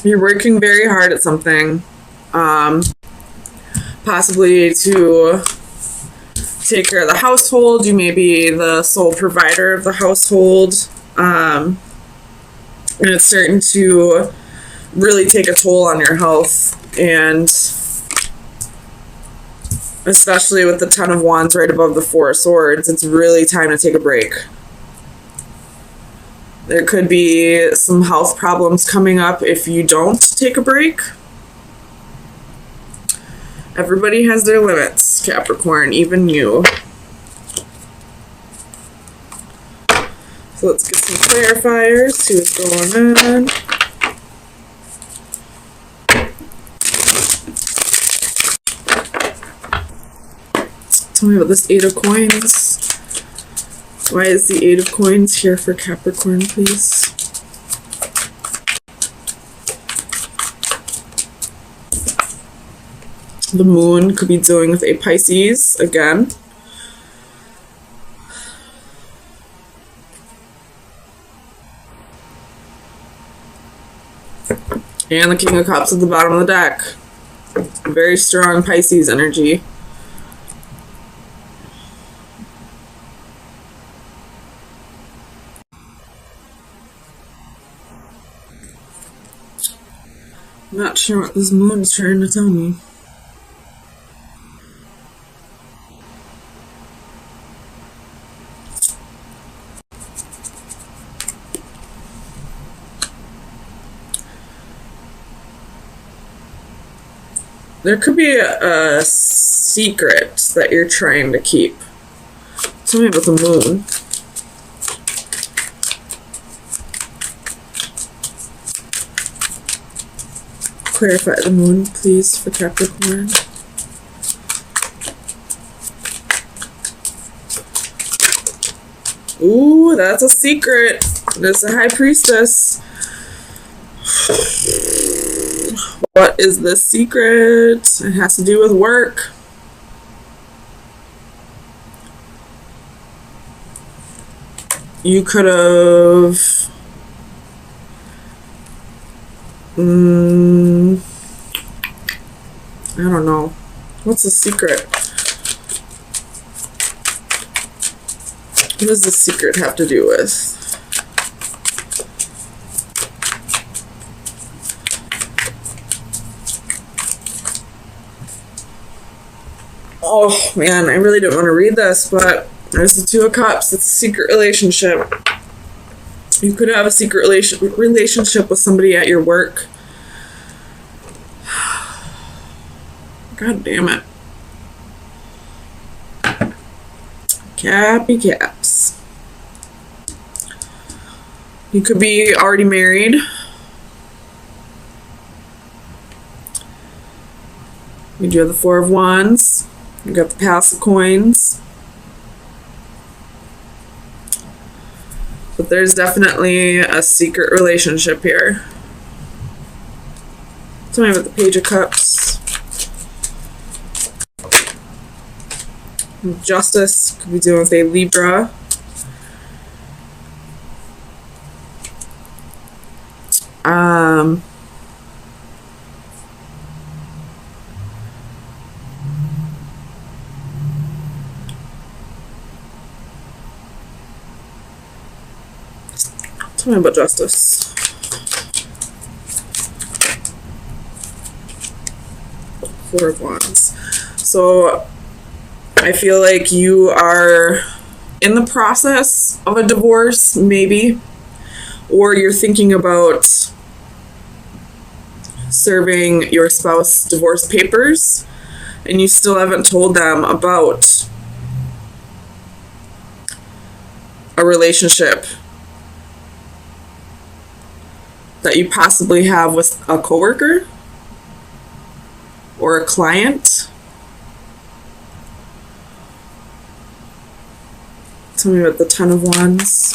You're working very hard at something, possibly to take care of the household. You may be the sole provider of the household, and it's starting to really take a toll on your health, and especially with the Ten of Wands right above the Four of Swords, it's really time to take a break. There could be some health problems coming up if you don't take a break. Everybody has their limits, Capricorn, even you. So let's get some clarifiers, see what's going on. Tell me about this Eight of Coins. Why is the Eight of Coins here for Capricorn, please? The Moon could be dealing with a Pisces again. And the King of Cups at the bottom of the deck. Very strong Pisces energy. I'm not sure what this moon is trying to tell me. There could be a secret that you're trying to keep. Tell me about the moon. Clarify the moon, please, for Capricorn. Ooh, that's a secret. There's a High Priestess. What is the secret? It has to do with work. You could have... I don't know. What's the secret? What does the secret have to do with? Oh man, I really don't want to read this, but there's the Two of Cups. It's a secret relationship. You could have a secret relationship with somebody at your work. God damn it. Cappy caps. You could be already married. You do have the Four of Wands. You got the Palace of Coins. But there's definitely a secret relationship here. Tell me about the Page of Cups. Justice could be dealing with a Libra. Tell me about Justice. Four of Wands. So I feel like you are in the process of a divorce, maybe, or you're thinking about serving your spouse divorce papers and you still haven't told them about a relationship that you possibly have with a coworker or a client. Tell me about the Ten of Wands.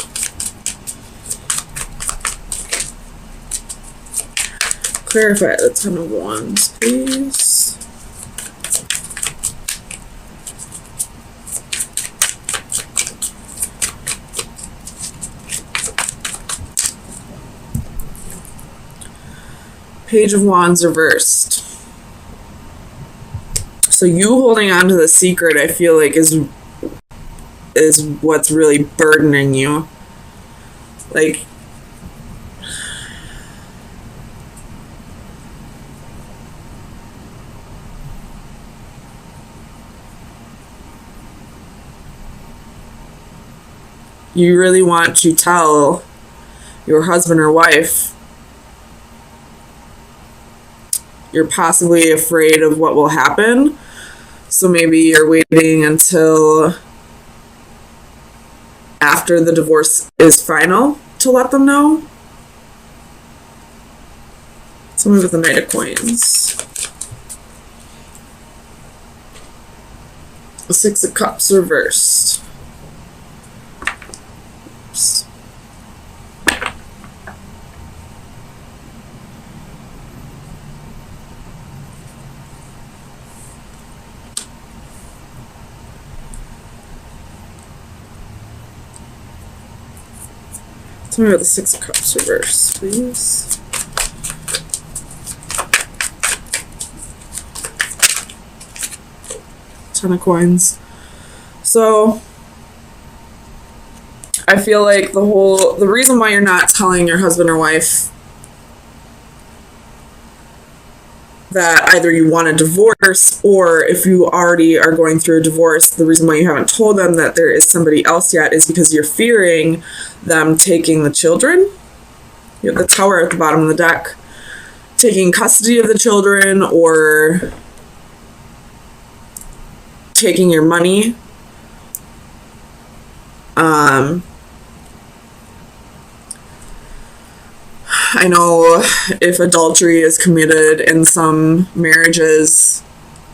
Clarify the Ten of Wands, please. Page of Wands reversed. So you holding on to the secret, I feel like, is what's really burdening you. Like, you really want to tell your husband or wife. You're possibly afraid of what will happen. So maybe you're waiting until after the divorce is final to let them know. Something with the Knight of Coins. The Six of Cups reversed. Oops. Tell me about the Six of Cups reverse, please. Ten of Coins. So I feel like the reason why you're not telling your husband or wife that either you want a divorce, or if you already are going through a divorce, the reason why you haven't told them that there is somebody else yet is because you're fearing them taking the children. You have the Tower at the bottom of the deck. Taking custody of the children, or taking your money. I know if adultery is committed in some marriages,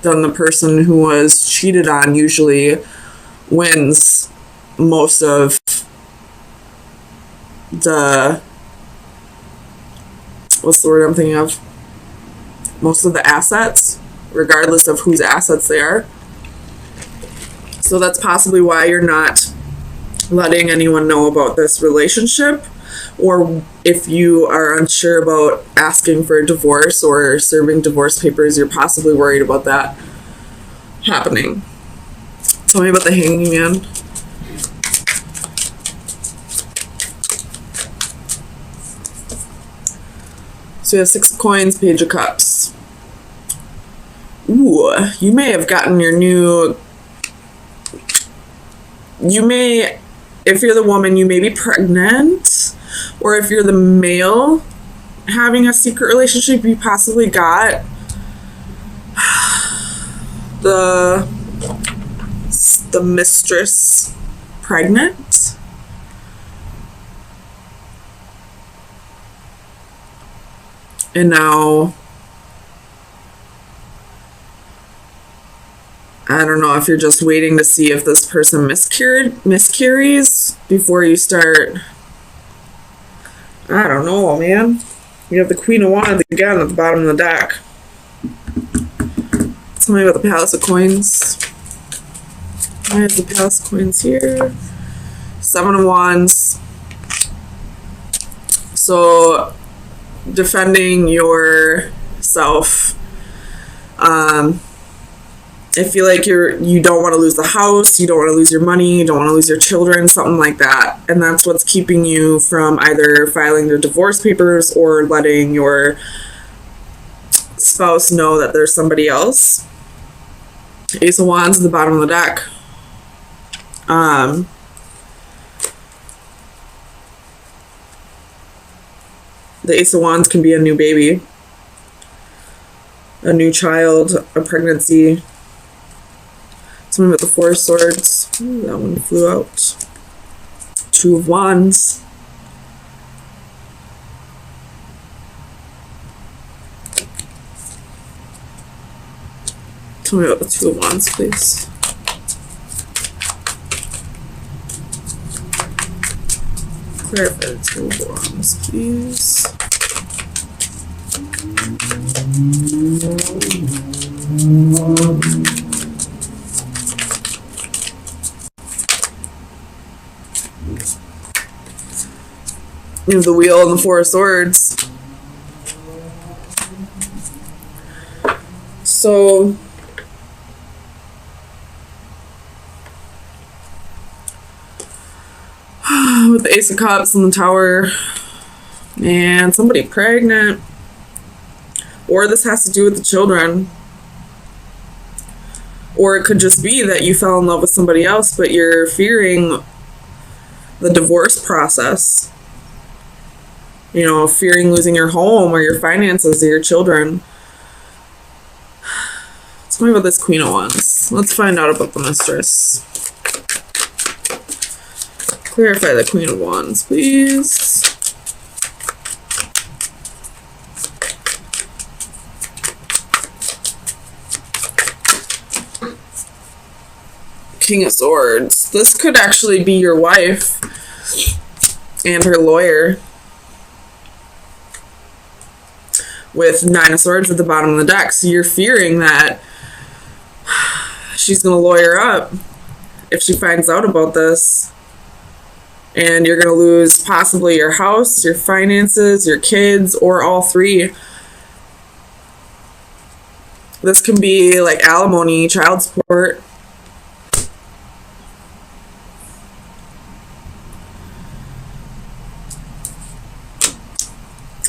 then the person who was cheated on usually wins most of the, what's the word I'm thinking of? Most of the assets, regardless of whose assets they are. So that's possibly why you're not letting anyone know about this relationship. Or if you are unsure about asking for a divorce or serving divorce papers, you're possibly worried about that happening. Tell me about the Hanging Man. So you have Six of Coins, Page of Cups. Ooh, you may have gotten your new... You may... If you're the woman, you may be pregnant. Or if you're the male having a secret relationship, you possibly got the mistress pregnant. And now, I don't know if you're just waiting to see if this person miscarries before you start. I don't know, man. You have the Queen of Wands again at the bottom of the deck. Tell me about the Palace of Coins. Why is the Palace of Coins here? Seven of Wands. So, defending yourself. I feel like you don't want to lose the house, you don't want to lose your money, you don't want to lose your children, something like that. And that's what's keeping you from either filing your divorce papers or letting your spouse know that there's somebody else. Ace of Wands at the bottom of the deck. The Ace of Wands can be a new baby, a new child, a pregnancy. Something with the Four of Swords. Ooh, that one flew out. Two of Wands. Tell me about the Two of Wands, please. Clarify the Two of Wands, please. You have the Wheel and the Four of Swords. So with the Ace of Cups and the Tower, and somebody pregnant, or this has to do with the children, or it could just be that you fell in love with somebody else, but you're fearing the divorce process, you know, fearing losing your home or your finances or your children. Tell me about this Queen of Wands. Let's find out about the Mistress. Clarify the Queen of Wands, please. King of Swords. This could actually be your wife and her lawyer, with Nine of Swords at the bottom of the deck. So you're fearing that she's going to lawyer up if she finds out about this. And you're going to lose possibly your house, your finances, your kids, or all three. This can be like alimony, child support.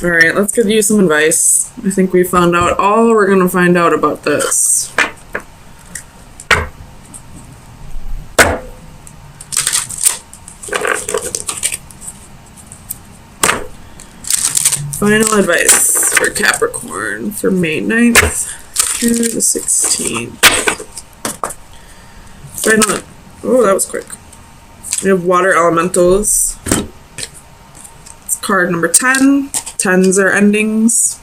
All right, let's give you some advice. I think we found out all we're going to find out about this. Final advice for Capricorn for May 9th through the 16th. Final. Oh, that was quick. We have water elementals. It's card number 10. 10s are endings.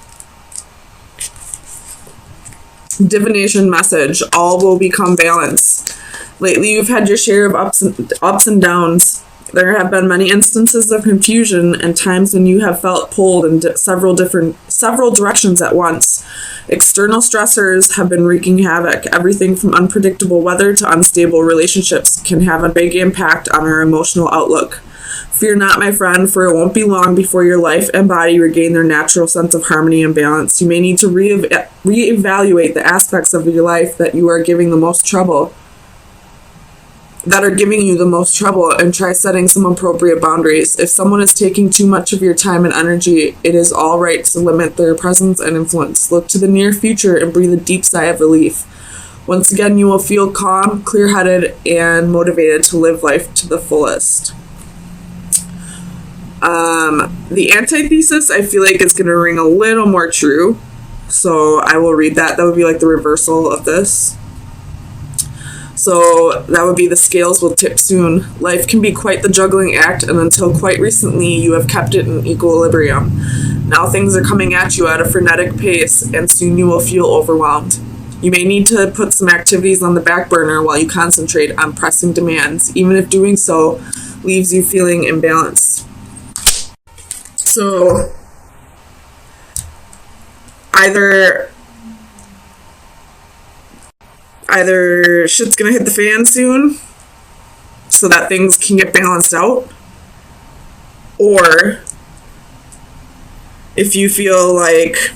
Divination message. All will become balance. Lately, you've had your share of ups and downs. There have been many instances of confusion and times when you have felt pulled in several directions at once. External stressors have been wreaking havoc. Everything from unpredictable weather to unstable relationships can have a big impact on our emotional outlook. Fear not, my friend, for it won't be long before your life and body regain their natural sense of harmony and balance. You may need to reevaluate the aspects of your life that you are giving the most trouble. That are giving you the most trouble, and try setting some appropriate boundaries. If someone is taking too much of your time and energy, it is all right to limit their presence and influence. Look to the near future and breathe a deep sigh of relief. Once again, you will feel calm, clear-headed, and motivated to live life to the fullest. The antithesis, I feel like, is going to ring a little more true. So I will read that. That would be like the reversal of this. So that would be the scales will tip soon. Life can be quite the juggling act, and until quite recently, you have kept it in equilibrium. Now things are coming at you at a frenetic pace, and soon you will feel overwhelmed. You may need to put some activities on the back burner while you concentrate on pressing demands, even if doing so leaves you feeling imbalanced. So either shit's gonna hit the fan soon so that things can get balanced out, or if you feel like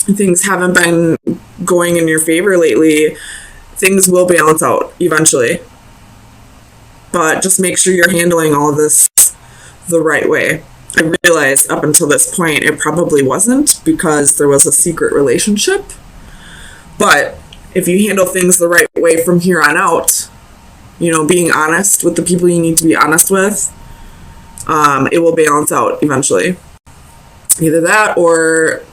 things haven't been going in your favor lately, things will balance out eventually. But just make sure you're handling all of this the right way. I realized up until this point it probably wasn't, because there was a secret relationship. But if you handle things the right way from here on out, you know, being honest with the people you need to be honest with, it will balance out eventually. Either that, or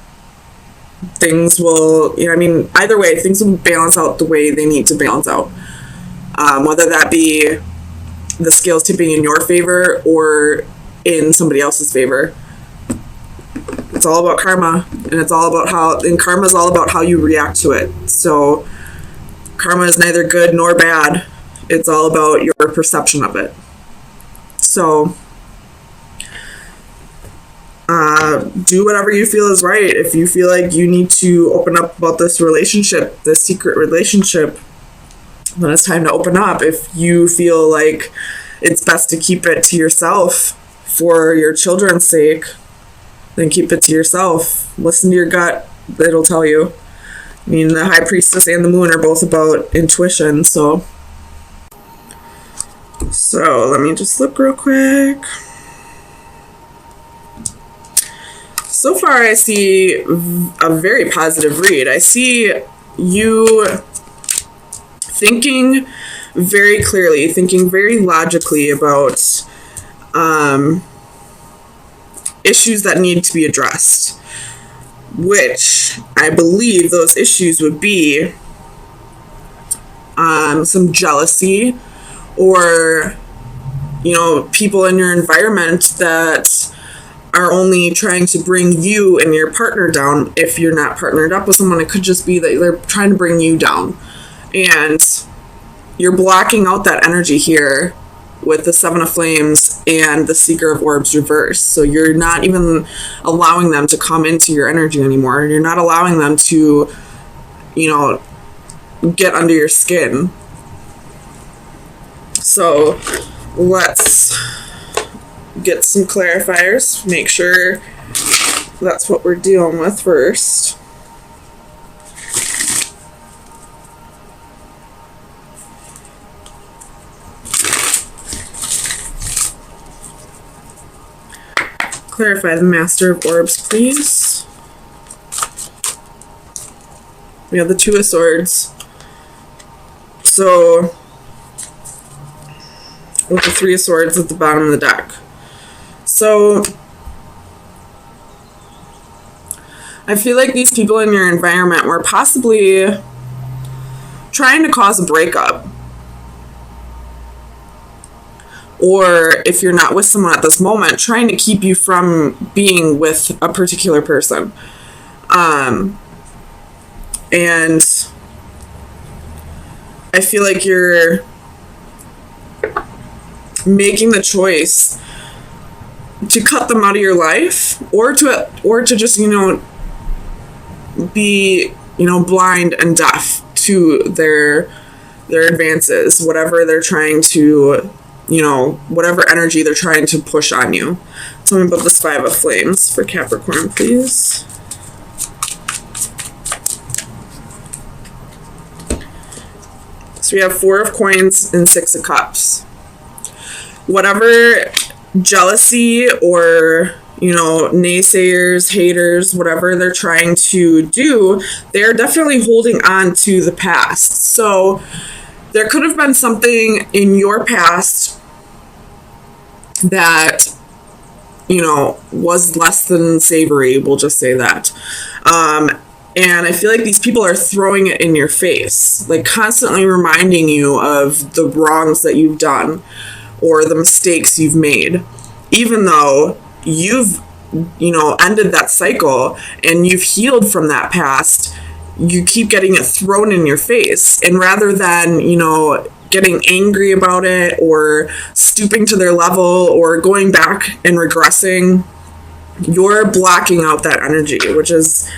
things will, you know, I mean, either way, things will balance out the way they need to balance out. Whether that be the scales tipping in your favor or in somebody else's favor. It's all about karma, and it's all about karma is all about how you react to it. So karma is neither good nor bad. It's all about your perception of it. So do whatever you feel is right. If you feel like you need to open up about this relationship, this secret relationship, then it's time to open up. If you feel like it's best to keep it to yourself for your children's sake, then keep it to yourself. Listen to your gut. It'll tell you. I mean, the High Priestess and the Moon are both about intuition, so let me just look real quick. So far, I see a very positive read. I see you thinking very clearly, thinking very logically about issues that need to be addressed, which I believe those issues would be some jealousy, or, you know, people in your environment that are only trying to bring you and your partner down. If you're not partnered up with someone, it could just be that they're trying to bring you down, and you're blocking out that energy here with the Seven of Flames and the Seeker of Orbs reverse. So you're not even allowing them to come into your energy anymore. You're not allowing them to, you know, get under your skin. So let's get some clarifiers, make sure that's what we're dealing with first. Clarify the Master of Orbs, please. We have the Two of Swords. So, with the Three of Swords at the bottom of the deck. So, I feel like these people in your environment were possibly trying to cause a breakup. Or if you're not with someone at this moment, trying to keep you from being with a particular person. And I feel like you're making the choice to cut them out of your life, or to just, you know, be, you know, blind and deaf to their advances, whatever they're trying to, you know, whatever energy they're trying to push on you. Tell me about this Five of Flames for Capricorn, please. So we have Four of Coins and Six of Cups. Whatever jealousy or, you know, naysayers, haters, whatever they're trying to do, they're definitely holding on to the past. So there could have been something in your past that, you know, was less than savory, we'll just say that. And I feel like these people are throwing it in your face, like constantly reminding you of the wrongs that you've done or the mistakes you've made, even though you've, you know, ended that cycle and you've healed from that past. You keep getting it thrown in your face, and rather than, you know, getting angry about it or stooping to their level or going back and regressing, you're blocking out that energy, which is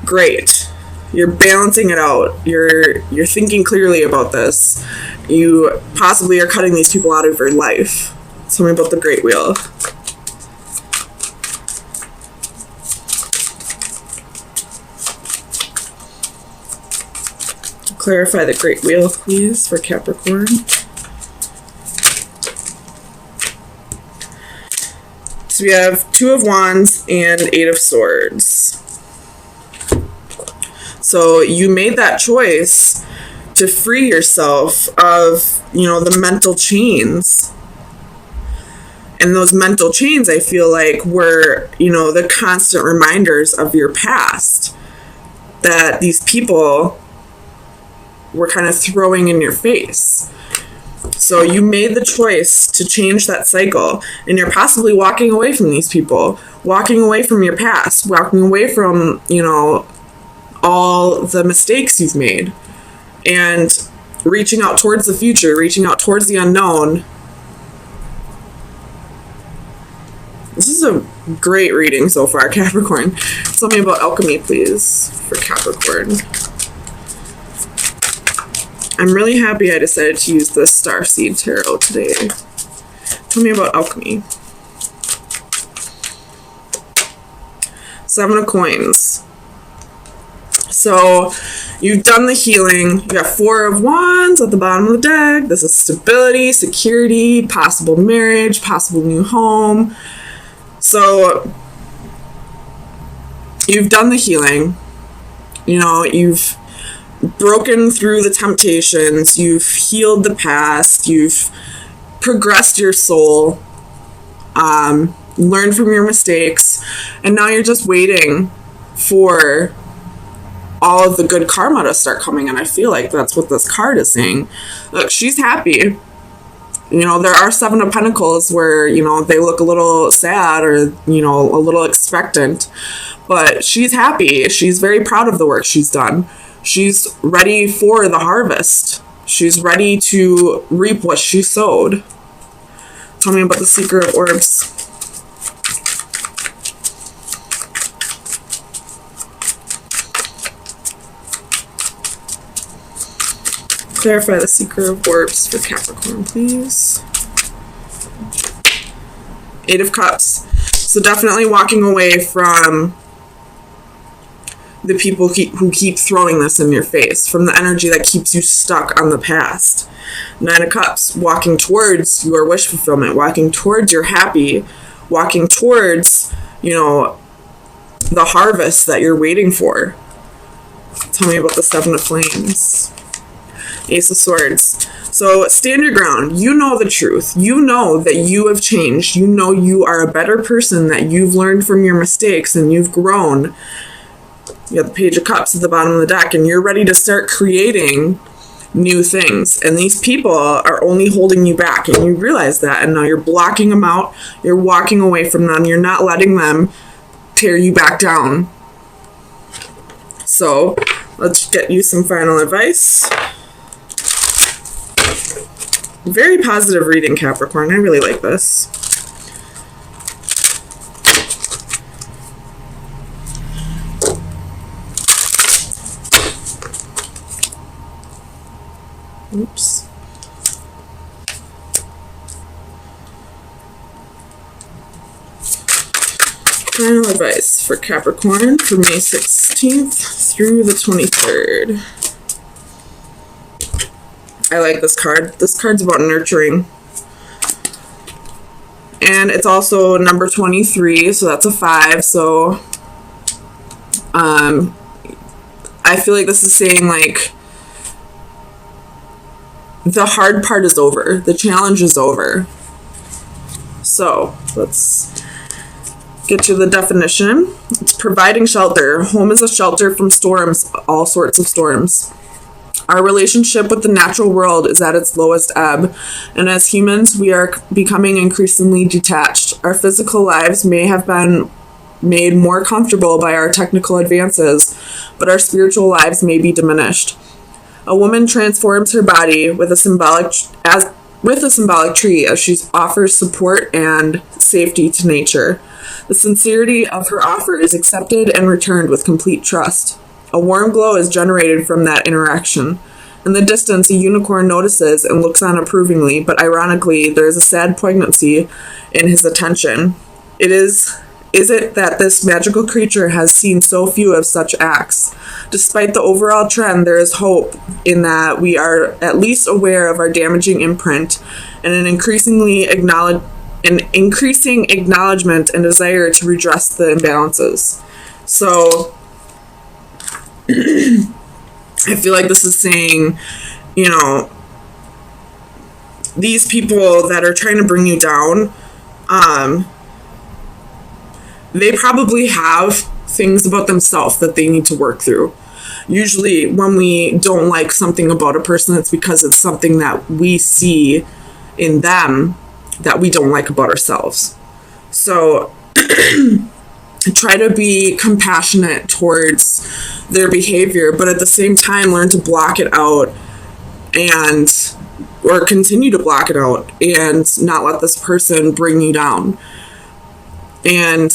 great. You're balancing it out. You're thinking clearly about this. You possibly are cutting these people out of your life. Tell me about the Great Wheel. Clarify the Great Wheel, please, for Capricorn. So we have Two of Wands and Eight of Swords. So you made that choice to free yourself of, you know, the mental chains. And those mental chains, I feel like, were, you know, the constant reminders of your past that these people were kind of throwing in your face. So you made the choice to change that cycle, and you're possibly walking away from these people, walking away from your past, walking away from, you know, all the mistakes you've made, and reaching out towards the future, reaching out towards the unknown. This is a great reading so far, Capricorn. Tell me about alchemy, please, for Capricorn. I'm really happy I decided to use the Starseed Tarot today. Tell me about alchemy. Seven of Coins. So you've done the healing. You got 4 of Wands at the bottom of the deck. This is stability, security, possible marriage, possible new home. So you've done the healing. You know, you've broken through the temptations. You've healed the past. You've progressed your soul. Learned from your mistakes. And now you're just waiting for all of the good karma to start coming in. I feel like that's what this card is saying. Look, she's happy. You know, there are 7 of Pentacles where, you know, they look a little sad or, you know, a little expectant. But she's happy. She's very proud of the work she's done. She's ready for the harvest. She's ready to reap what she sowed. Tell me about the Seeker of Orbs. Clarify the Seeker of Orbs for Capricorn, please. 8 of Cups. So definitely walking away from the people who keep throwing this in your face, from the energy that keeps you stuck on the past. 9 of Cups. Walking towards your wish fulfillment, walking towards your happy, walking towards, you know, the harvest that you're waiting for. Tell me about the 7 of Flames. Ace of Swords. So stand your ground. You know the truth. You know that you have changed. You know you are a better person, that you've learned from your mistakes and you've grown. You got the Page of Cups at the bottom of the deck, and you're ready to start creating new things. And these people are only holding you back, and you realize that, and now you're blocking them out. You're walking away from them. You're not letting them tear you back down. So let's get you some final advice. Very positive reading, Capricorn. I really like this. Oops. Final advice for Capricorn for May 16th through the 23rd. I like this card. This card's about nurturing. And it's also number 23, so that's a 5. So I feel like this is saying, like, the hard part is over. The challenge is over. So let's get to the definition. It's providing shelter. Home is a shelter from storms, all sorts of storms. Our relationship with the natural world is at its lowest ebb, and as humans, we are becoming increasingly detached. Our physical lives may have been made more comfortable by our technical advances, but our spiritual lives may be diminished. A woman transforms her body with a symbolic tree as she offers support and safety to nature. The sincerity of her offer is accepted and returned with complete trust. A warm glow is generated from that interaction. In the distance, a unicorn notices and looks on approvingly, but ironically, there is a sad poignancy in his attention. Is it that this magical creature has seen so few of such acts? Despite the overall trend, there is hope in that we are at least aware of our damaging imprint and an increasing acknowledgement and desire to redress the imbalances. So I feel like this is saying, you know, these people that are trying to bring you down, they probably have things about themselves that they need to work through. Usually when we don't like something about a person, it's because it's something that we see in them that we don't like about ourselves. So try to be compassionate towards their behavior, but at the same time learn to block it out or continue to block it out and not let this person bring you down. And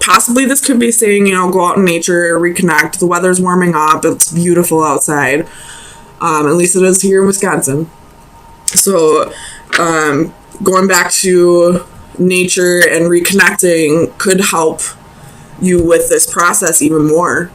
possibly this could be saying, you know, go out in nature, reconnect. The weather's warming up. It's beautiful outside. At least it is here in Wisconsin. So going back to nature and reconnecting could help you with this process even more.